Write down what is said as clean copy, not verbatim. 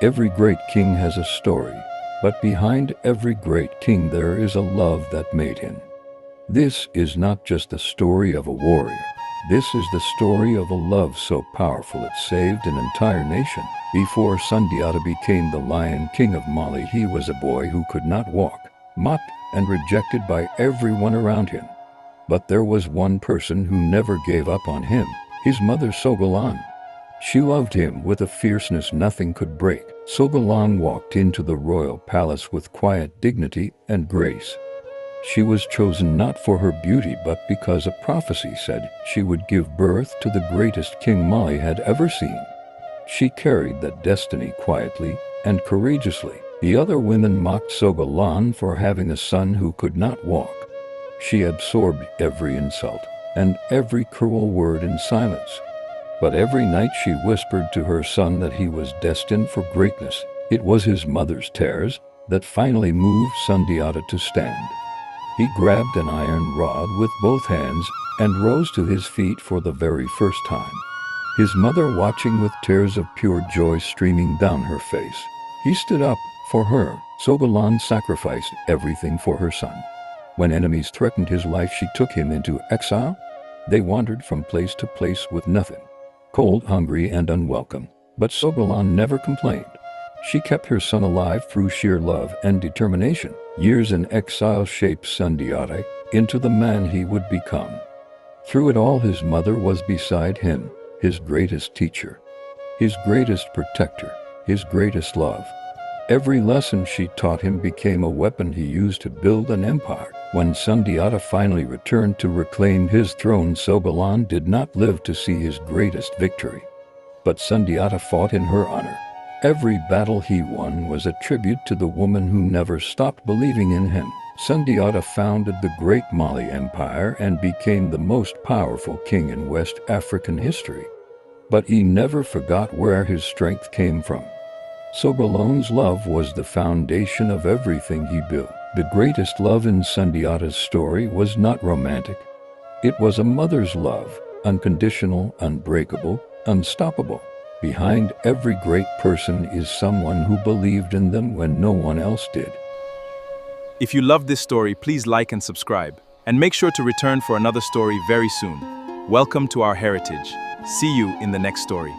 Every great king has a story, but behind every great king there is a love that made him. This is not just the story of a warrior. This is the story of a love so powerful it saved an entire nation. Before Sundiata became the Lion King of Mali, he was a boy who could not walk, mocked and rejected by everyone around him. But there was one person who never gave up on him, his mother Sogolon. She loved him with a fierceness nothing could break. Sogolon walked into the royal palace with quiet dignity and grace. She was chosen not for her beauty but because a prophecy said she would give birth to the greatest king Mali had ever seen. She carried that destiny quietly and courageously. The other women mocked Sogolon for having a son who could not walk. She absorbed every insult and every cruel word in silence. But every night she whispered to her son that he was destined for greatness. It was his mother's tears that finally moved Sundiata to stand. He grabbed an iron rod with both hands and rose to his feet for the very first time. His mother watching with tears of pure joy streaming down her face. He stood up for her. Sogolon sacrificed everything for her son. When enemies threatened his life, she took him into exile. They wandered from place to place with nothing, cold, hungry, and unwelcome. But Sogolon never complained. She kept her son alive through sheer love and determination. Years in exile shaped Sundiata into the man he would become. Through it all, his mother was beside him, his greatest teacher, his greatest protector, his greatest love. Every lesson she taught him became a weapon he used to build an empire. When Sundiata finally returned to reclaim his throne, Sogolon did not live to see his greatest victory. But Sundiata fought in her honor. Every battle he won was a tribute to the woman who never stopped believing in him. Sundiata founded the Great Mali Empire and became the most powerful king in West African history. But he never forgot where his strength came from. Sogolon's love was the foundation of everything he built. The greatest love in Sundiata's story was not romantic. It was a mother's love, unconditional, unbreakable, unstoppable. Behind every great person is someone who believed in them when no one else did. If you loved this story, please like and subscribe. And make sure to return for another story very soon. Welcome to our heritage. See you in the next story.